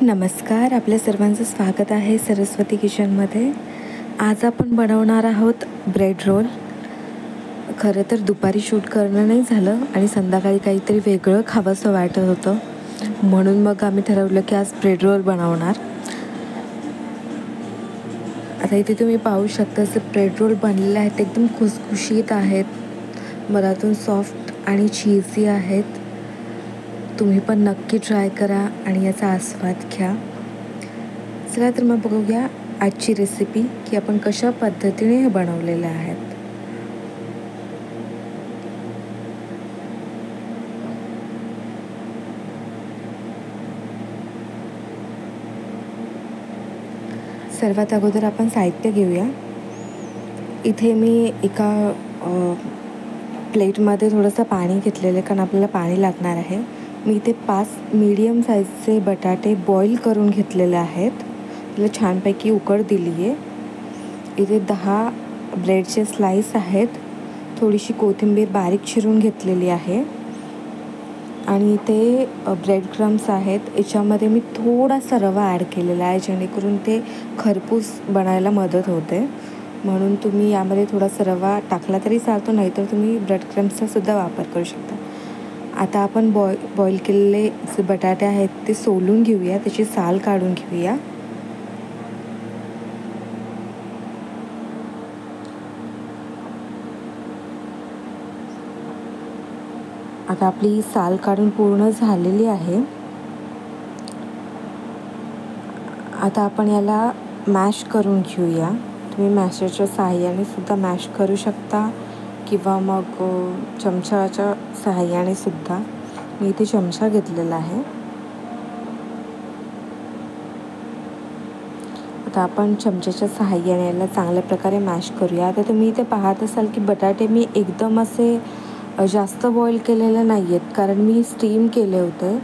नमस्कार, आपल्या सर्वांचं स्वागत आहे सरस्वती किचनमध्ये. आज आपण बनवणार आहोत ब्रेड रोल. खरं तर दुपारी शूट करणं नाही झालं आणि संध्याकाळी काहीतरी वेगळं खावंसं वाटत होतं, म्हणून मग आम्ही ठरवलं की आज ब्रेड रोल बनवणार. आता इथे तुम्ही पाहू शकता असे ब्रेड रोल बनलेले आहेत, एकदम खुसखुशीत आहेत, मधातून सॉफ्ट आणि चीझी आहेत. तुम्ही पण नक्की ट्राय करा आणि याचा आस्वाद घ्या. चला तर मग बघूया आजची रेसिपी की आपण कशा पद्धतीने हे बनवलेले आहेत. सर्वात अगोदर आपण साहित्य घेऊया. इथे मी एका प्लेटमध्ये थोडंसं पाणी घेतलेलं आहे, कारण आपल्याला पाणी लागणार आहे. मी इथे 5 मीडियम साईजचे बटाटे बॉईल करून घेतलेले आहेत. त्याला छानपैकी उकळ दिली आहे. इथे 10 ब्रेडचे स्लाईस आहेत. थोडीशी कोथिंबीर बारीक चिरून घेतलेली आहे आणि इथे ब्रेड क्रम्स आहेत. याच्यामध्ये मी थोडासा रवा ॲड केलेला आहे, जेणेकरून ते खरपूस बनायला मदत होते. म्हणून तुम्ही यामध्ये थोडासा रवा टाकला तरी चालतो, नाहीतर तुम्ही ब्रेड क्रम्सचा सुद्धा वापर करू शकता. आता आपण बॉईल केलेले जे बटाटे आहेत ते सोलून घेऊया, त्याची साल काढून घेऊया. आता आपली साल काढून पूर्ण झालेली आहे. आता आपण याला मॅश करून घेऊया. तुम्ही मॅशरच्या सहाय्याने सुद्धा मॅश करू शकता किंवा मग चमच्याच्या सहाय्याने सुद्धा. मी इथे चमचा घेतलेला आहे. आता आपण चमच्याच्या सहाय्याने याला चांगल्या प्रकारे मॅश करूया. आता तुम्ही इथे पाहत असाल की बटाटे मी एकदम असे जास्त बॉईल केलेले नाही आहेत, कारण मी स्टीम केले होते.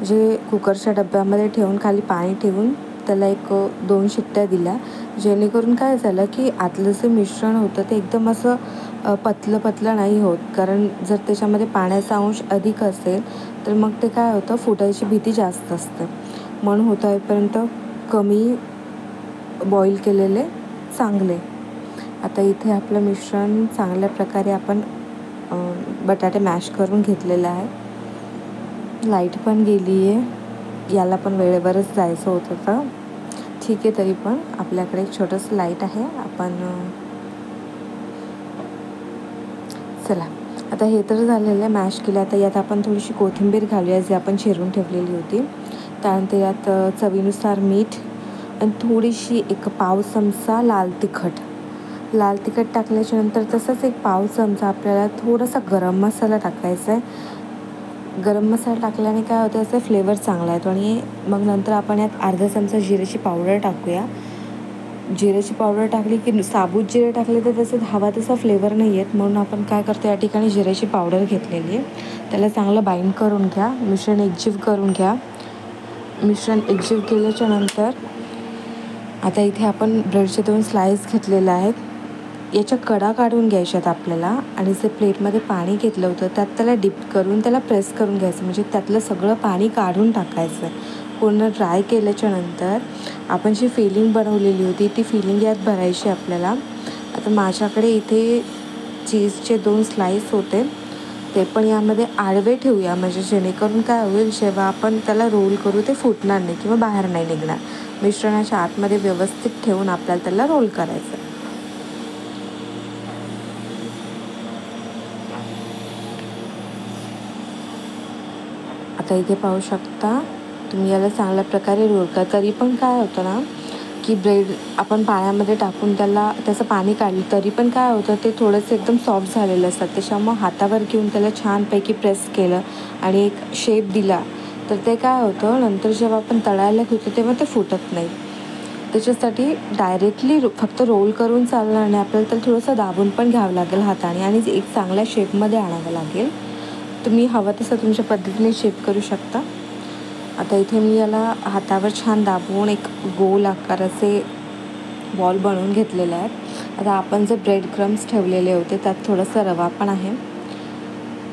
जे कुकरच्या डब्यामध्ये ठेवून खाली पाणी ठेवून त्याला 1-2 शिट्ट्या दिल्या, जेणेकरून काय झालं की आतलं जे मिश्रण होतं ते एकदम असं पतलं नाही होत. कारण जर त्याच्यामध्ये पाण्याचा अंश अधिक असेल तर मग ते काय होतं, फुटायची भीती जास्त असते. म्हणून होईपर्यंत कमी बॉईल केलेले चांगले. आता इथे आपलं मिश्रण चांगल्या प्रकारे आपण बटाटे मॅश करून घेतलेले आहे. लाईट पण गेली आहे. याला पण वेळेवरच जायचं होतं. ठीक आहे, तरी पण आपल्याकडे एक छोटंसं लाईट आहे. आपण चला आता हे तर झालेलं आहे, मॅश केलं. आता यात आपण थोडीशी कोथिंबीर घालूया, जी आपण चिरून ठेवलेली होती. त्यानंतर यात चवीनुसार मीठ आणि थोडीशी 1 पाव चमचा लाल तिखट टाकल्याच्यानंतर तसंच 1 पाव चमचा आपल्याला थोडासा गरम मसाला टाकायचा आहे. गरम मसाला टाकल्याने काय होतं, याचा फ्लेवर चांगला येतो. आणि मग नंतर आपण यात अर्धा चमचा जिऱ्याची पावडर टाकूया. जिऱ्याची पावडर टाकली की साबूत जिरे टाकले तर त्याचा हवा तसा फ्लेवर नाही येत, म्हणून आपण काय करतो, या ठिकाणी जिऱ्याची पावडर घेतलेली आहे. त्याला चांगलं बाइंड करून घ्या. मिश्रण एकजीव करून घ्या. मिश्रण एकजीव केल्याच्या नंतर आता इथे आपण ब्रेडचे 2 स्लाईस घेतलेले आहेत. याच्या कडा काढून घ्यायच्यात आपल्याला आणि जे प्लेटमध्ये पाणी घेतलं होतं त्यात त्याला डिप करून त्याला प्रेस करून घ्यायचं, म्हणजे त्यातलं सगळं पाणी काढून टाकायचं. पूर्ण ड्राय केल्याच्या नंतर आपण जी फिलिंग बनवलेली होती ती फिलिंग यात भरायची आपल्याला. आता माझ्याकडे इथे चीजचे 2 स्लाईस होते, ते पण यामध्ये आडवे ठेवूया, म्हणजे जेणेकरून काय होईल, जेव्हा आपण त्याला रोल करू ते फुटणार नाही किंवा बाहेर नाही निघणार. मिश्रणाच्या आतमध्ये व्यवस्थित ठेवून आपल्याला त्याला रोल करायचं. आता इथे पाहू शकता तुम्ही, याला चांगल्या प्रकारे रोल करा. तरी पण काय होतं ना की ब्रेड आपण पाण्यामध्ये टाकून त्याचं पाणी काढलं तरी पण काय होतं, ते थोडंसं एकदम सॉफ्ट झालेलं असतात. त्याच्यामुळे हातावर घेऊन त्याला छानपैकी प्रेस केलं आणि एक शेप दिला तर ते काय होतं, नंतर जेव्हा आपण तळायला घेतो तेव्हा ते फुटत नाही. त्याच्यासाठी डायरेक्टली फक्त रोल करून चालणार नाही, आपल्याला त्याला थोडंसं दाबून पण घ्यावं लागेल हाताने आणि एक चांगल्या शेपमध्ये आणावं लागेल. तुम्ही हवं तसं तुमच्या पद्धतीने शेप करू शकता. आता इथे मी याला हातावर छान दाबवून एक गोल आकाराचे बॉल बनवून घेतलेले आहेत. आता आपण जे ब्रेड क्रम्स ठेवलेले होते त्यात थोडासा रवा पण आहे.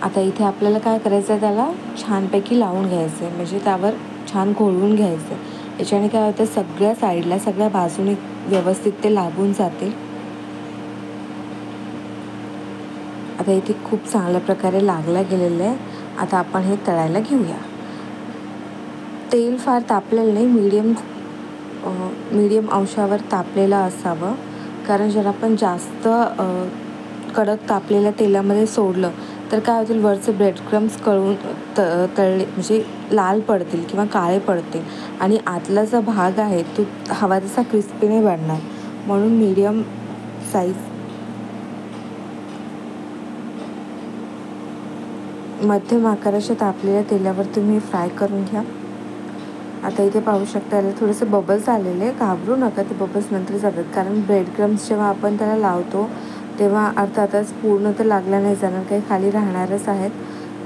आता इथे आपल्याला काय करायचं आहे, त्याला छानपैकी लावून घ्यायचं आहे, म्हणजे त्यावर छान घोळवून घ्यायचं आहे. याच्याने काय होतं, सगळ्या साईडला सगळ्या बाजूने व्यवस्थित ते लागून जाते. आता इथे खूप चांगल्या प्रकारे लागलं गेलेलं आहे. आता आपण हे तळायला घेऊया. तेल फार तापलेलं नाही, मीडियम अंशावर तापलेलं असावं, कारण जर आपण जास्त कडक तापलेल्या तेलामध्ये सोडलं तर काय होतील, वरचे ब्रेड क्रम्स तळले म्हणजे लाल पडतील किंवा काळे पडतील आणि आतला जो भाग आहे तो हवा तसा क्रिस्पी नाही बनणार. म्हणून मीडियम साईज मध्यम आकाराच्या तापलेल्या तेलावर तुम्ही फ्राय करून घ्या. आता इथे पाहू शकता, याला थोडेसे बबल्स आलेले. घाबरू नका, ते बबल्स नंतर जातात, कारण ब्रेड क्रम्स जेव्हा आपण त्याला लावतो तेव्हा अर्थातच पूर्ण तर लागला नाही जाणार, काही खाली राहणारच आहेत.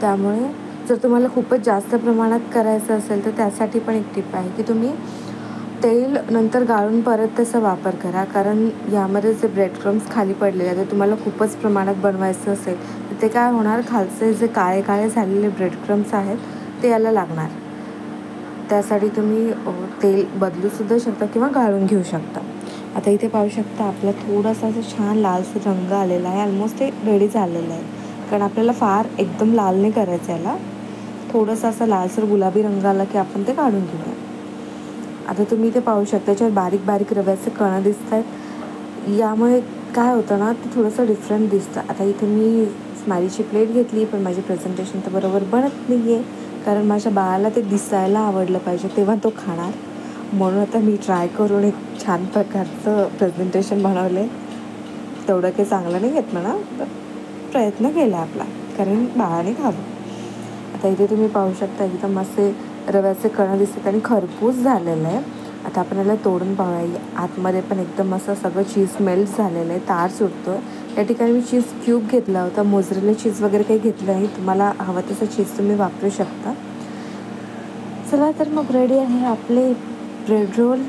त्यामुळे जर तुम्हाला खूपच जास्त प्रमाणात करायचं असेल तर त्यासाठी पण एक टिप आहे की तुम्ही तेल नंतर गाळून परत त्याचा वापर करा, कारण यामध्ये जे ब्रेड क्रम्स खाली पडलेले आहेत, ते तुम्हाला खूपच प्रमाणात बनवायचं असेल तर ते काय होणार, खालचे जे काळे काळे झालेले ब्रेड क्रम्स आहेत ते याला लागणार. त्यासाठी तुम्ही तेल बदलूसुद्धा शकता किंवा गाळून घेऊ शकता. आता इथे पाहू शकता, आपला थोडासा असं छान लालसर रंग आलेला आहे. ऑलमोस्ट ते रेडी झालेलं आहे, कारण आपल्याला फार एकदम लाल नाही करायचं याला. थोडंसं असं लालसर गुलाबी रंग आला की आपण ते काढून घेऊया. आता तुम्ही ते पाहू शकता, त्याच्यावर बारीक बारीक रव्याचे कणं दिसत आहेत. यामुळे काय होतं ना, ते थोडंसं डिफरंट दिसतं. आता इथे मी स्माइलीची प्लेट घेतली, पण माझी प्रेझेंटेशन तर बरोबर बनत नाही आहे, कारण माझ्या बाळाला ते दिसायला आवडलं पाहिजे तेव्हा तो खाणार. म्हणून आता मी ट्राय करून एक छान प्रकारचं प्रेझेंटेशन बनवलं आहे. तेवढं काही चांगलं नाही घेत म्हणा, तर प्रयत्न केला आपला, कारण बाळाने खावं. आता इथे तुम्ही पाहू शकता, एकदम असे रव्याचे कणं दिसतात आणि खरपूस झालेलं आहे. आता आपण याला तोडून पाहूया. आतमध्ये पण एकदम असं सगळं चीज मेल्ट झालेलं आहे, तार सुटतो आहे. या ठिकाणी मी चीज क्यूब घेतला होता, मोझरेला चीज वगैरे काही घेतलं नाही. तुम्हाला हवं तसं चीज तुम्ही वापरू शकता. चला तर मग रेडी आहे आपले ब्रेड रोल.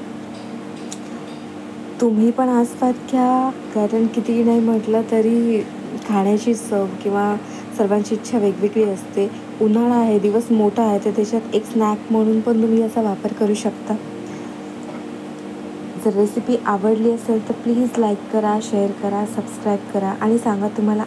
तुम्ही पण आस्वाद घ्या, कारण कितीही नाही म्हटलं तरी खाण्याची चव किंवा सर्वांची इच्छा वेगवेगळी असते. उन्हाळा आहे, दिवस मोठा आहे, तर त्याच्यात एक स्नॅक म्हणून पण तुम्ही याचा वापर करू शकता. जर रेसिपी आवडली असेल तर प्लीज लाईक करा, शेअर करा, सबस्क्राईब करा आणि सांगा तुम्हाला